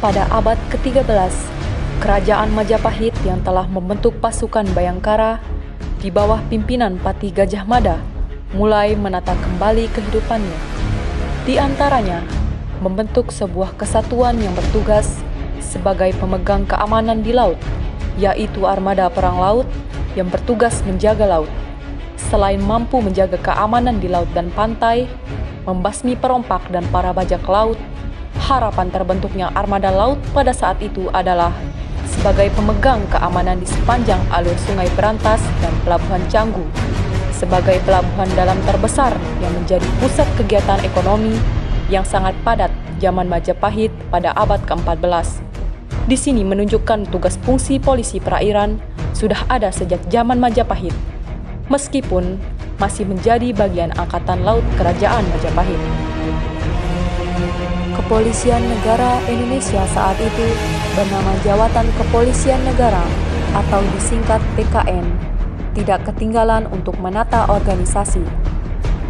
pada abad ke-13, Kerajaan Majapahit yang telah membentuk pasukan Bayangkara di bawah pimpinan Pati Gajah Mada mulai menata kembali kehidupannya. Di antaranya, membentuk sebuah kesatuan yang bertugas sebagai pemegang keamanan di laut, yaitu armada perang laut yang bertugas menjaga laut. Selain mampu menjaga keamanan di laut dan pantai, membasmi perompak dan para bajak laut, harapan terbentuknya armada laut pada saat itu adalah sebagai pemegang keamanan di sepanjang alur Sungai Berantas dan Pelabuhan Canggu, sebagai pelabuhan dalam terbesar yang menjadi pusat kegiatan ekonomi yang sangat padat zaman Majapahit pada abad ke-14. Di sini menunjukkan tugas fungsi polisi perairan sudah ada sejak zaman Majapahit, meskipun masih menjadi bagian Angkatan Laut Kerajaan Majapahit. Kepolisian Negara Indonesia saat itu bernama Jawatan Kepolisian Negara atau disingkat BKN, tidak ketinggalan untuk menata organisasi.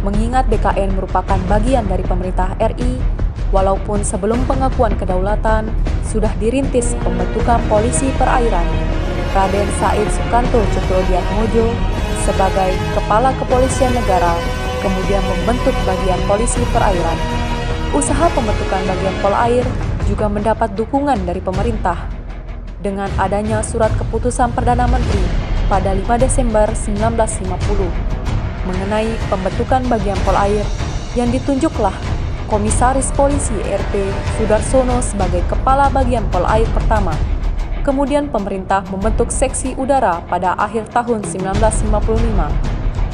Mengingat BKN merupakan bagian dari pemerintah RI, walaupun sebelum pengakuan kedaulatan sudah dirintis pembentukan polisi perairan. Raden Said Sukanto Tjokrodiatmojo sebagai Kepala Kepolisian Negara kemudian membentuk bagian polisi perairan. Usaha pembentukan bagian Polair juga mendapat dukungan dari pemerintah dengan adanya surat keputusan Perdana Menteri pada 5 Desember 1950 mengenai pembentukan bagian Polair yang ditunjuklah Komisaris Polisi RP Sudarsono sebagai Kepala Bagian Polair pertama. Kemudian pemerintah membentuk Seksi Udara pada akhir tahun 1955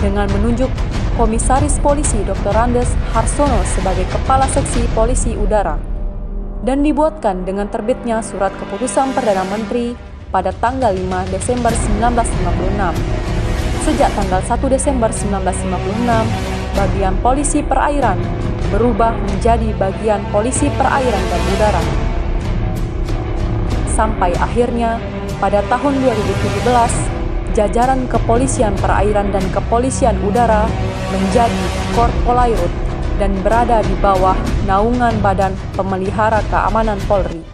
dengan menunjuk Komisaris Polisi Dr. Andes Harsono sebagai Kepala Seksi Polisi Udara, dan dibuatkan dengan terbitnya Surat Keputusan Perdana Menteri pada tanggal 5 Desember 1956. Sejak tanggal 1 Desember 1956, bagian polisi perairan berubah menjadi bagian polisi perairan dan udara. Sampai akhirnya, pada tahun 2017, jajaran kepolisian perairan dan kepolisian udara menjadi Korpolairut dan berada di bawah naungan Badan Pemelihara Keamanan Polri.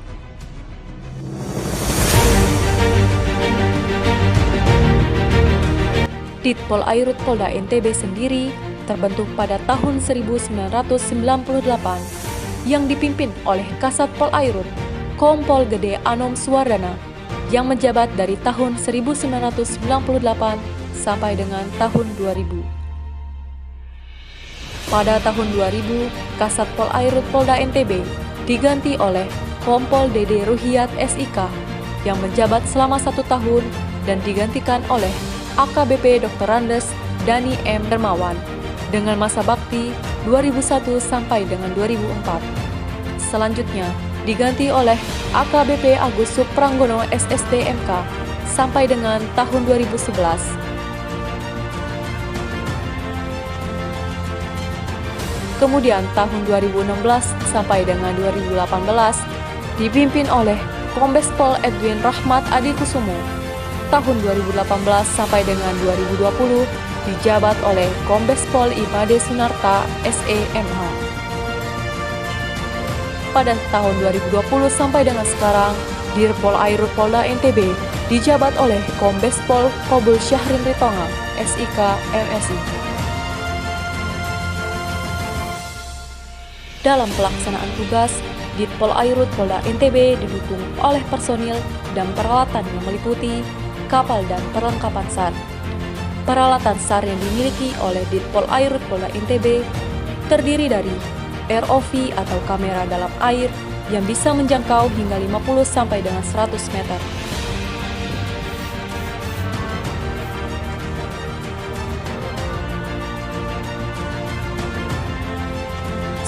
Ditpolairut Polda NTB sendiri terbentuk pada tahun 1998 yang dipimpin oleh Kasat Polairut Kompol Gede Anom Suwardana yang menjabat dari tahun 1998 sampai dengan tahun 2000. Pada tahun 2000, Kasat Polairut Polda NTB diganti oleh Kompol Dede Ruhiat SIK yang menjabat selama 1 tahun dan digantikan oleh AKBP Dr. Andes Dani M. Dermawan dengan masa bakti 2001 sampai dengan 2004. Selanjutnya diganti oleh AKBP Agus Supranggono SSD MK sampai dengan tahun 2011. Kemudian tahun 2016 sampai dengan 2018 dipimpin oleh Kombes Pol Edwin Rahmat Adi Kusumo. Tahun 2018 sampai dengan 2020 dijabat oleh Kombes Pol Imade Sunarta SEMH. Pada tahun 2020 sampai dengan sekarang, Dirpolairut Polda NTB dijabat oleh Kombes Pol Kobul Syahrin Ritonga SIK MSI. Dalam pelaksanaan tugas, Ditpolairut Polda NTB didukung oleh personil dan peralatan yang meliputi kapal dan perlengkapan SAR. Peralatan SAR yang dimiliki oleh Ditpolairut Polda NTB terdiri dari ROV atau kamera dalam air yang bisa menjangkau hingga 50 sampai dengan 100 meter.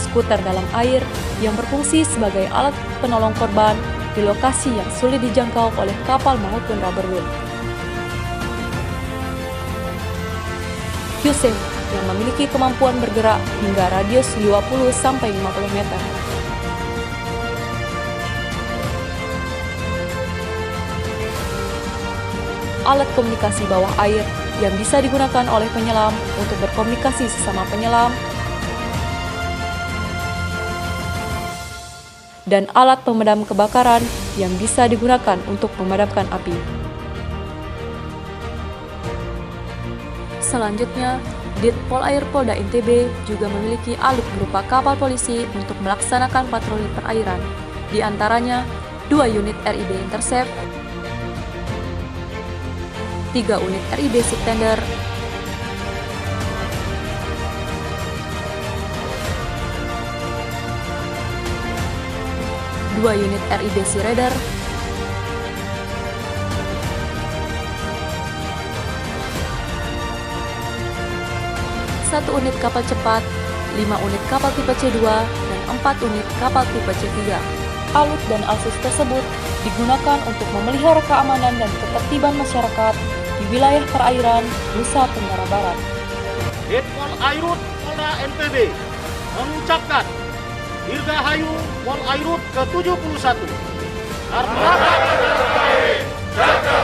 Skuter dalam air yang berfungsi sebagai alat penolong korban di lokasi yang sulit dijangkau oleh kapal maupun rubberboat. Yusef yang memiliki kemampuan bergerak hingga radius 20 sampai 50 meter. Alat komunikasi bawah air yang bisa digunakan oleh penyelam untuk berkomunikasi sesama penyelam, dan alat pemadam kebakaran yang bisa digunakan untuk memadamkan api. Selanjutnya, Dit Polair Polda NTB juga memiliki alut berupa kapal polisi untuk melaksanakan patroli perairan, di antaranya 2 unit RIB Intercept, 3 unit RIB Subtender, 2 unit RIB Sea Radar, 1 unit kapal cepat, 5 unit kapal tipe C2, dan 4 unit kapal tipe C3. Alut dan alutsista tersebut digunakan untuk memelihara keamanan dan ketertiban masyarakat di wilayah perairan Nusa Tenggara Barat. Ditpol Airut Polda NTB mengucapkan Dirgahayu Polairut ke-71. Jaga